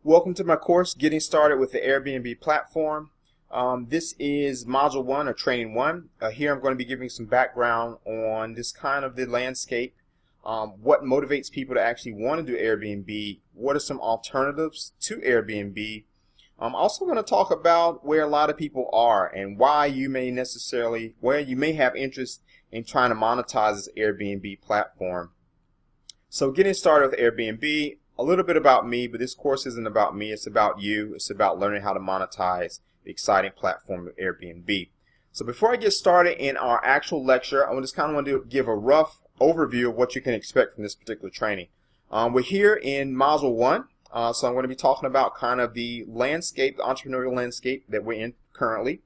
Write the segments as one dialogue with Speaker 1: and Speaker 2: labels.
Speaker 1: Welcome to my course, Getting Started with the Airbnb Platform. This is Module 1 or Training 1. Here I'm going to be giving some background on this kind of the landscape, what motivates people to actually want to do Airbnb, what are some alternatives to Airbnb. I'm also going to talk about where a lot of people are and why you may have interest in trying to monetize this Airbnb platform. So getting started with Airbnb, a little bit about me, but this course isn't about me, it's about you. It's about learning how to monetize the exciting platform of Airbnb. So before I get started in our actual lecture, I just kind of want to give a rough overview of what you can expect from this particular training. We're here in Module 1, so I'm going to be talking about kind of the landscape, the entrepreneurial landscape that we're in currently.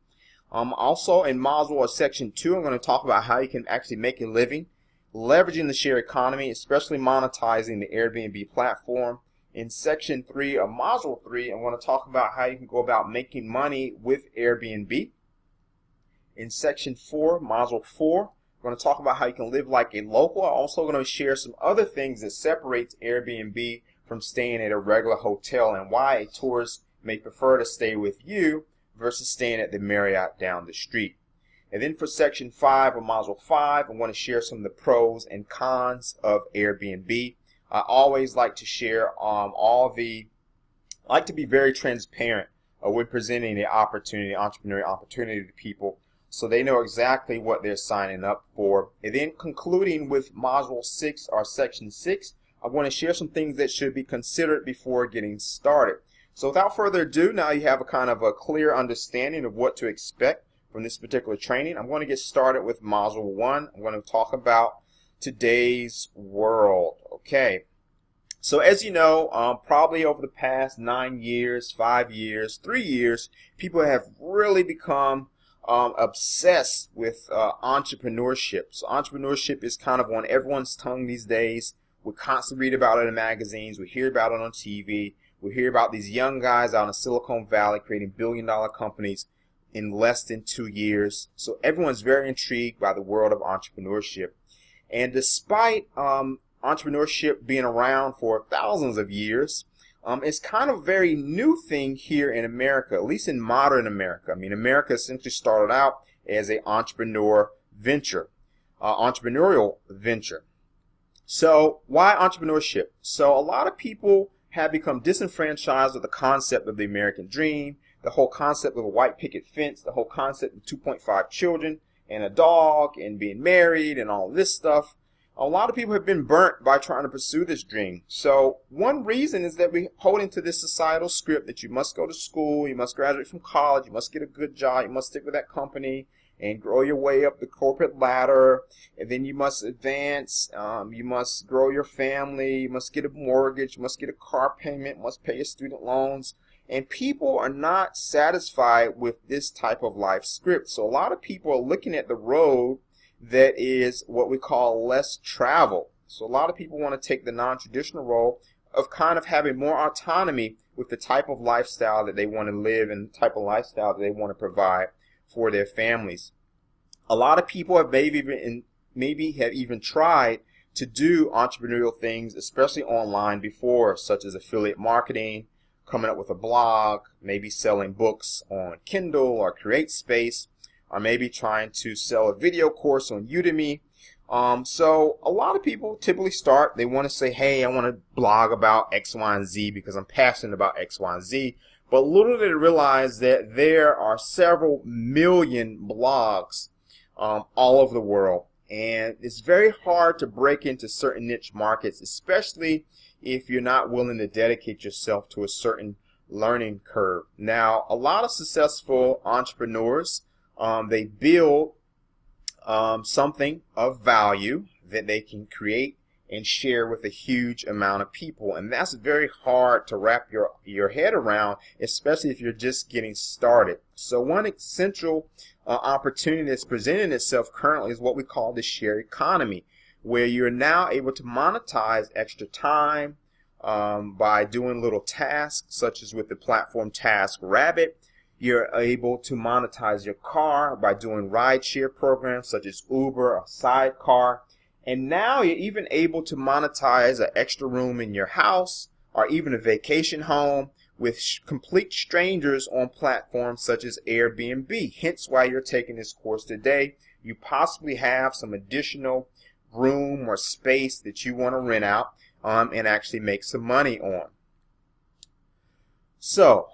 Speaker 1: Also in Module or Section 2, I'm going to talk about how you can actually make a living leveraging the share economy, especially monetizing the Airbnb platform. In Section 3 of Module 3, I'm going to talk about how you can go about making money with Airbnb. In Section 4, Module 4, I'm going to talk about how you can live like a local. I'm also going to share some other things that separates Airbnb from staying at a regular hotel and why a tourist may prefer to stay with you versus staying at the Marriott down the street. And then for Section 5 of Module 5, I'm going to share some of the pros and cons of Airbnb. I always like to share like to be very transparent when presenting the entrepreneurial opportunity to people so they know exactly what they're signing up for. And then concluding with Module 6 or Section 6, I'm going to share some things that should be considered before getting started. So without further ado, now you have a kind of a clear understanding of what to expect from this particular training. I'm going to get started with Module 1. I'm going to talk about today's world. Okay. So as you know, probably over the past 9 years, 5 years, 3 years, people have really become obsessed with entrepreneurship. So entrepreneurship is kind of on everyone's tongue these days. We constantly read about it in magazines. We hear about it on TV. We hear about these young guys out in Silicon Valley creating billion-dollar companies in less than 2 years. So everyone's very intrigued by the world of entrepreneurship. And despite entrepreneurship being around for thousands of years, it's kind of a very new thing here in America, at least in modern America. I mean, America essentially started out as an entrepreneurial venture. So why entrepreneurship? So a lot of people have become disenfranchised with the concept of the American dream, the whole concept of a white picket fence, the whole concept of 2.5 children and a dog and being married and all this stuff. A lot of people have been burnt by trying to pursue this dream. So one reason is that we hold into this societal script that you must go to school, you must graduate from college, you must get a good job, you must stick with that company and grow your way up the corporate ladder, and then you must advance, you must grow your family, you must get a mortgage, you must get a car payment, you must pay your student loans. And people are not satisfied with this type of life script. So a lot of people are looking at the road that is what we call less travel. So a lot of people want to take the non-traditional road of kind of having more autonomy with the type of lifestyle that they want to live and the type of lifestyle that they want to provide for their families. A lot of people have maybe have even tried to do entrepreneurial things, especially online before, such as affiliate marketing, coming up with a blog, maybe selling books on Kindle or CreateSpace, or maybe trying to sell a video course on Udemy. So a lot of people typically start, they want to say, hey, I want to blog about X, Y, and Z because I'm passionate about X, Y, and Z. But little do they realize that there are several million blogs all over the world. And it's very hard to break into certain niche markets, especially if you're not willing to dedicate yourself to a certain learning curve. Now, a lot of successful entrepreneurs, they build something of value that they can create and share with a huge amount of people. And that's very hard to wrap your head around, especially if you're just getting started. So one essential opportunity that's presenting itself currently is what we call the share economy, where you're now able to monetize extra time by doing little tasks, such as with the platform TaskRabbit. You're able to monetize your car by doing rideshare programs such as Uber or Sidecar. And now you're even able to monetize an extra room in your house or even a vacation home with complete strangers on platforms such as Airbnb. Hence why you're taking this course today. You possibly have some additional room or space that you want to rent out and actually make some money on. So,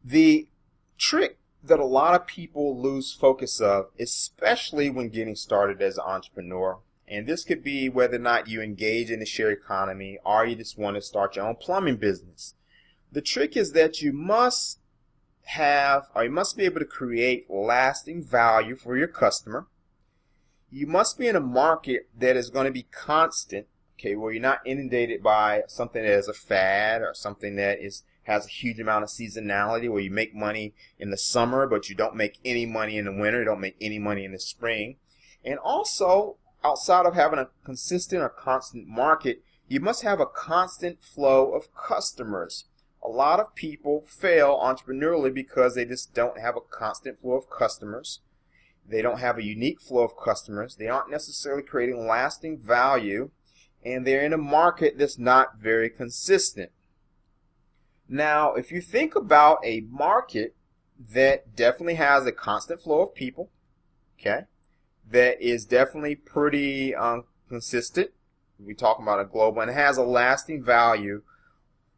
Speaker 1: the trick that a lot of people lose focus of, especially when getting started as an entrepreneur, and this could be whether or not you engage in the share economy or you just want to start your own plumbing business. The trick is that you must be able to create lasting value for your customer. You must be in a market that is going to be constant, okay, where you're not inundated by something that is a fad or something that has a huge amount of seasonality, where you make money in the summer but you don't make any money in the winter, you don't make any money in the spring. And also, outside of having a consistent or constant market, you must have a constant flow of customers. A lot of people fail entrepreneurially because they just don't have a constant flow of customers. They don't have a unique flow of customers. They aren't necessarily creating lasting value, and they're in a market that's not very consistent. Now, if you think about a market that definitely has a constant flow of people, okay, that is definitely pretty consistent, we're talking about a global, and it has a lasting value,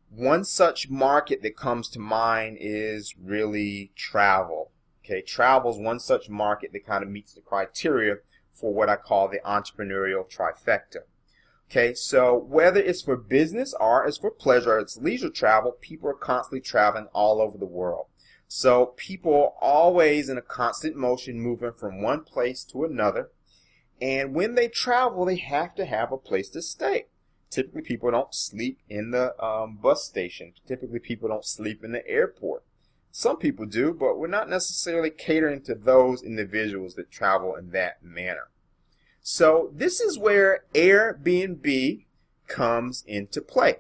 Speaker 1: one such market that comes to mind is really travel. Okay, travel is one such market that kind of meets the criteria for what I call the entrepreneurial trifecta. Okay, so whether it's for business or it's for pleasure or it's leisure travel, people are constantly traveling all over the world. So people are always in a constant motion, moving from one place to another. And when they travel, they have to have a place to stay. Typically, people don't sleep in the bus station. Typically, people don't sleep in the airport. Some people do, but we're not necessarily catering to those individuals that travel in that manner. So this is where Airbnb comes into play.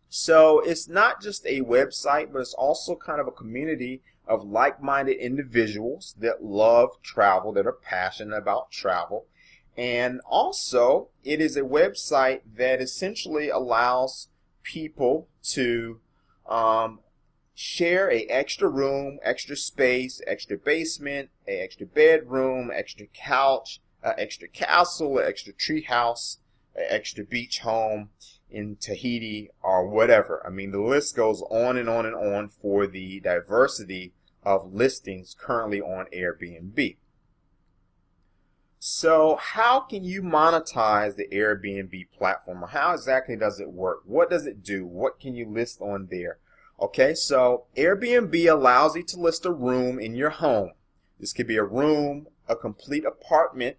Speaker 1: So it's not just a website, but it's also kind of a community of like-minded individuals that love travel, that are passionate about travel. And also, it is a website that essentially allows people to share an extra room, extra space, extra basement, an extra bedroom, extra couch, extra castle, extra tree house, extra beach home in Tahiti or whatever. I mean, the list goes on and on and on for the diversity of listings currently on Airbnb. So how can you monetize the Airbnb platform? Or how exactly does it work? What does it do? What can you list on there? Okay, so Airbnb allows you to list a room in your home. This could be a room, a complete apartment,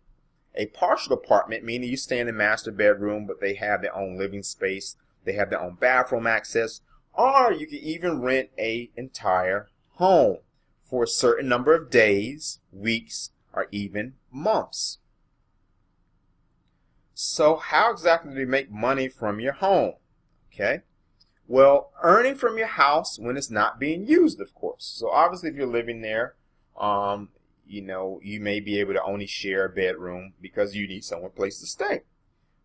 Speaker 1: a partial apartment, meaning you stay in the master bedroom, but they have their own living space, they have their own bathroom access, or you can even rent an entire home for a certain number of days, weeks, or even months. So how exactly do you make money from your home? Okay, well, earning from your house when it's not being used, of course. So obviously if you're living there, you may be able to only share a bedroom because you need somewhere place to stay.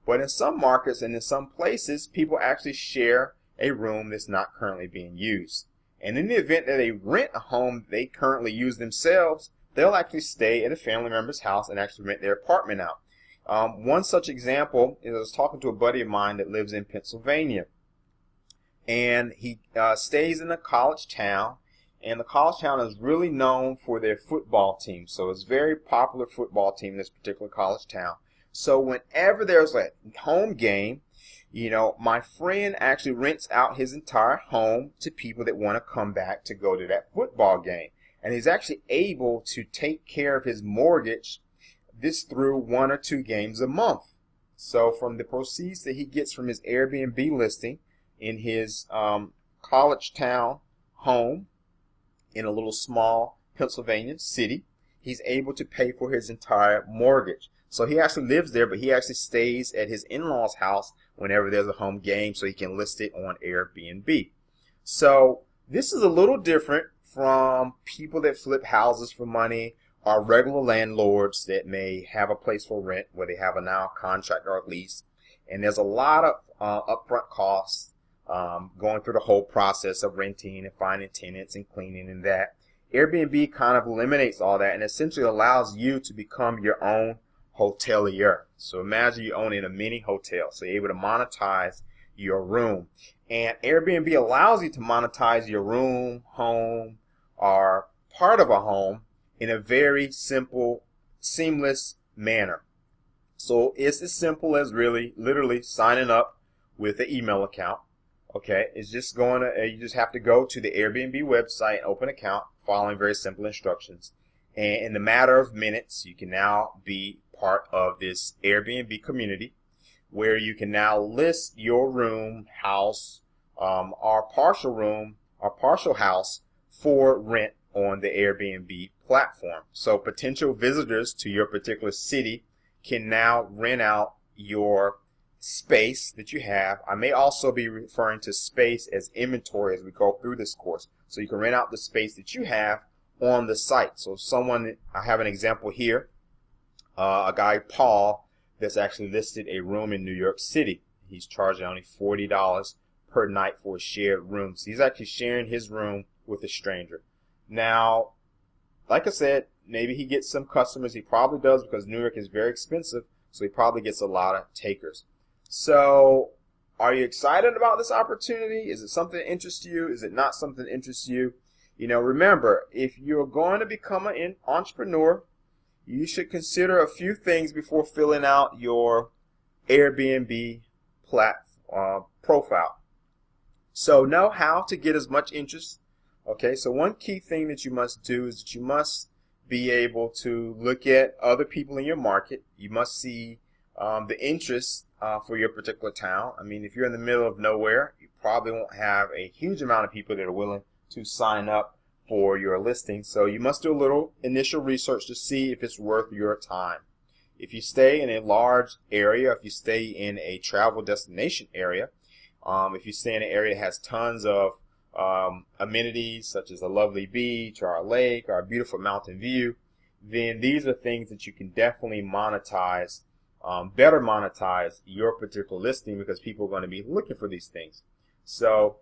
Speaker 1: But in some markets and in some places, people actually share a room that's not currently being used. And in the event that they rent a home they currently use themselves, they'll actually stay at a family member's house and actually rent their apartment out. One such example is I was talking to a buddy of mine that lives in Pennsylvania. And he stays in a college town. And the college town is really known for their football team. So it's a very popular football team in this particular college town. So whenever there's a home game, my friend actually rents out his entire home to people that want to come back to go to that football game. And he's actually able to take care of his mortgage this through 1 or 2 games a month. So from the proceeds that he gets from his Airbnb listing in his college town home in a little small Pennsylvania city, he's able to pay for his entire mortgage. So he actually lives there, but he actually stays at his in-laws' house whenever there's a home game so he can list it on Airbnb. So this is a little different from people that flip houses for money or regular landlords that may have a place for rent where they have a now contract or a lease. And there's a lot of upfront costs going through the whole process of renting and finding tenants and cleaning and that. Airbnb kind of eliminates all that and essentially allows you to become your own hotelier. So imagine you owning a mini hotel. So you're able to monetize your room. And Airbnb allows you to monetize your room, home, or part of a home in a very simple, seamless manner. So it's as simple as literally signing up with an email account. Okay, it's just you just have to go to the Airbnb website and open an account, following very simple instructions. And in a matter of minutes, you can now be part of this Airbnb community where you can now list your room, house, or partial room or partial house for rent on the Airbnb platform. So potential visitors to your particular city can now rent out your space that you have. I may also be referring to space as inventory as we go through this course. So you can rent out the space that you have on the site. So I have an example here, a guy, Paul, that's actually listed a room in New York City. He's charging only $40 per night for a shared room. So he's actually sharing his room with a stranger. Now, like I said, maybe he gets some customers. He probably does because New York is very expensive. So he probably gets a lot of takers. So are you excited about this opportunity? Is it something that interests you? Is it not something that interests you? You know, remember, if you're going to become an entrepreneur, you should consider a few things before filling out your Airbnb profile. So know how to get as much interest. Okay, so one key thing that you must do is that you must be able to look at other people in your market. You must see the interest for your particular town. I mean, if you're in the middle of nowhere, you probably won't have a huge amount of people that are willing to sign up for your listing. So you must do a little initial research to see if it's worth your time. If you stay in a large area, if you stay in a travel destination area, if you stay in an area that has tons of amenities such as a lovely beach or a lake or a beautiful mountain view, then these are things that you can definitely monetize, better monetize your particular listing because people are going to be looking for these things. So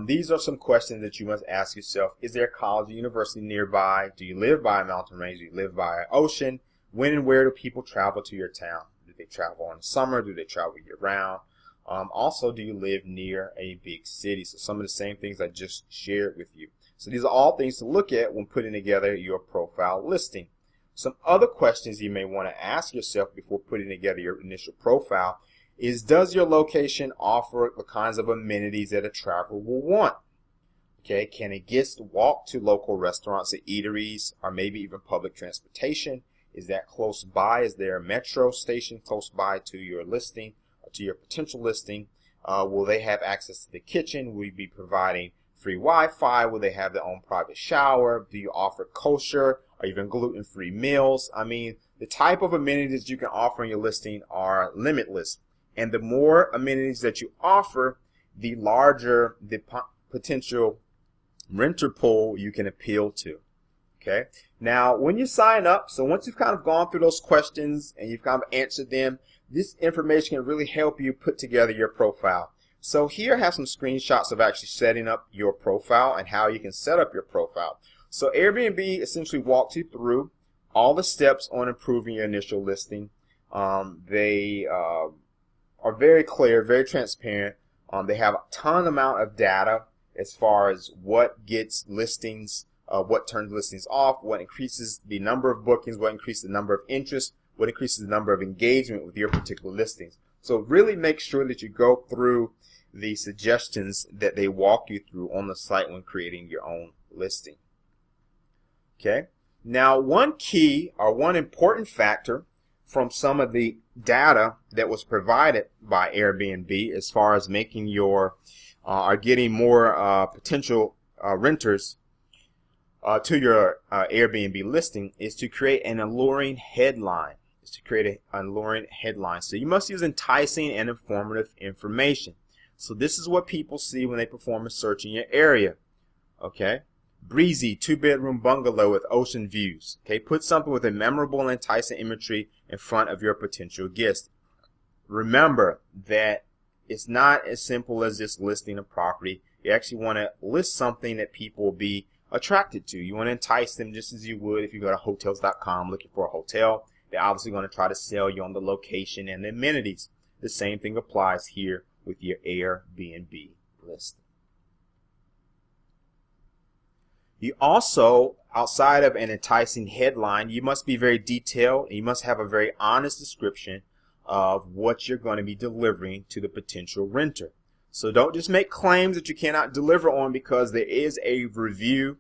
Speaker 1: these are some questions that you must ask yourself. Is there a college or university nearby? Do you live by a mountain range? Do you live by an ocean? When and where do people travel to your town? Do they travel in the summer? Do they travel year round? Also, do you live near a big city? So some of the same things I just shared with you. So these are all things to look at when putting together your profile listing. Some other questions you may want to ask yourself before putting together your initial profile is, does your location offer the kinds of amenities that a traveler will want? Okay, can a guest walk to local restaurants and eateries or maybe even public transportation? Is that close by? Is there a metro station close by to your listing? To your potential listing? Will they have access to the kitchen? Will you be providing free Wi-Fi? Will they have their own private shower? Do you offer kosher or even gluten-free meals? I mean, the type of amenities you can offer in your listing are limitless. And the more amenities that you offer, the larger the potential renter pool you can appeal to. Okay. Now, when you sign up, so once you've kind of gone through those questions and you've kind of answered them, this information can really help you put together your profile. So here I have some screenshots of actually setting up your profile and how you can set up your profile. So Airbnb essentially walks you through all the steps on improving your initial listing. They are very clear, very transparent. They have a ton amount of data as far as what gets listings, what turns listings off, what increases the number of bookings, what increases the number of interest, what increases the number of engagement with your particular listings. So really make sure that you go through the suggestions that they walk you through on the site when creating your own listing. Okay. Now, one key or one important factor from some of the data that was provided by Airbnb as far as making your or getting more potential renters to your Airbnb listing is to create an alluring headline. So you must use enticing and informative information. So this is what people see when they perform a search in your area. Okay. Breezy 2-bedroom bungalow with ocean views. Okay. Put something with a memorable and enticing imagery in front of your potential guest. Remember that it's not as simple as just listing a property. You actually want to list something that people will be attracted to. You want to entice them just as you would if you go to hotels.com looking for a hotel. They're obviously going to try to sell you on the location and the amenities. The same thing applies here with your Airbnb listing. You also, outside of an enticing headline, you must be very detailed and you must have a very honest description of what you're going to be delivering to the potential renter. So don't just make claims that you cannot deliver on, because there is a review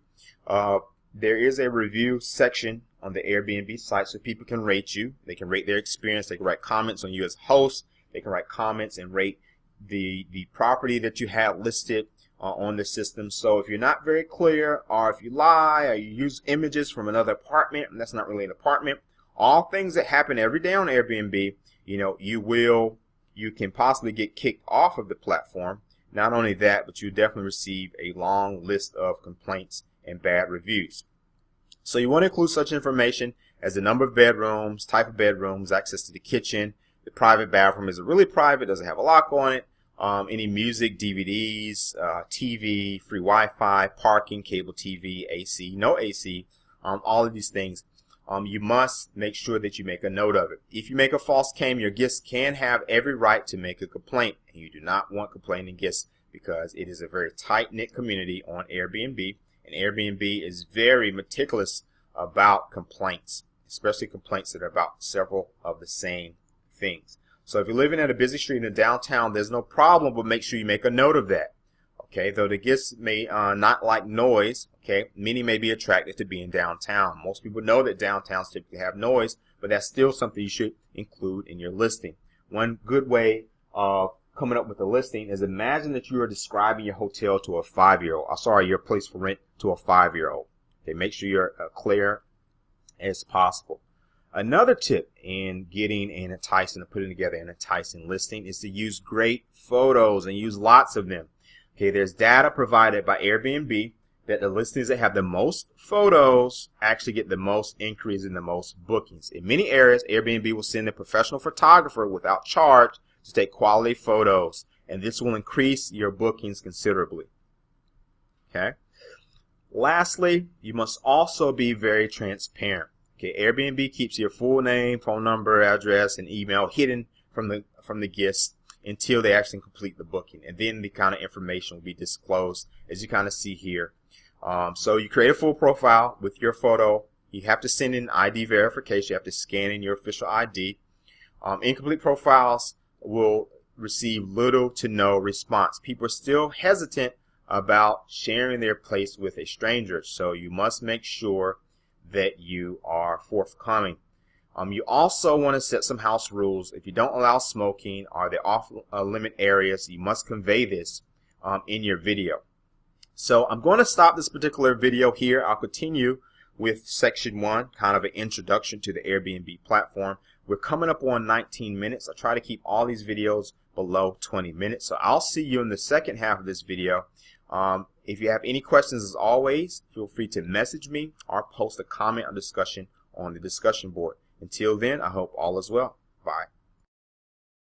Speaker 1: section on the Airbnb site so people can rate you. They can rate their experience. They can write comments on you as host. They can write comments and rate the property that you have listed on the system. So if you're not very clear, or if you lie, or you use images from another apartment and that's not really an apartment, all things that happen every day on Airbnb, you can possibly get kicked off of the platform. Not only that, but you definitely receive a long list of complaints and bad reviews. So you want to include such information as the number of bedrooms, type of bedrooms, access to the kitchen, the private bathroom. Is it really private? Does it have a lock on it? Any music, DVDs, TV, free Wi-Fi, parking, cable TV, AC, no AC, all of these things. You must make sure that you make a note of it. If you make a false claim, your guests can have every right to make a complaint, and you do not want complaining guests, because it is a very tight-knit community on Airbnb, and Airbnb is very meticulous about complaints, especially complaints that are about several of the same things. So if you're living at a busy street in the downtown, there's no problem, but make sure you make a note of that. Okay, though the guests may not like noise, okay, many may be attracted to being downtown. Most people know that downtowns typically have noise, but that's still something you should include in your listing. One good way of coming up with a listing is, imagine that you are describing your hotel to a 5-year-old, your place for rent to a 5-year-old. Okay, make sure you're clear as possible. Another tip in getting an enticing or putting together an enticing listing is to use great photos, and use lots of them. Okay, there's data provided by Airbnb that the listings that have the most photos actually get the most inquiries and the most bookings. In many areas, Airbnb will send a professional photographer without charge to take quality photos, and this will increase your bookings considerably. Okay. Lastly, you must also be very transparent. Okay, Airbnb keeps your full name, phone number, address, and email hidden from the guests until they actually complete the booking, and then the kind of information will be disclosed, as you kind of see here. So you create a full profile with your photo. You have to send in ID verification. You have to scan in your official ID. Incomplete profiles will receive little to no response. People are still hesitant about sharing their place with a stranger, so you must make sure that you are forthcoming. You also want to set some house rules. If you don't allow smoking or the off-limit areas, you must convey this in your video. So I'm going to stop this particular video here. I'll continue with section 1, kind of an introduction to the Airbnb platform. We're coming up on 19 minutes. I try to keep all these videos below 20 minutes. So I'll see you in the second half of this video. If you have any questions, as always, feel free to message me or post a comment or discussion on the discussion board. Until then, I hope all is well. Bye.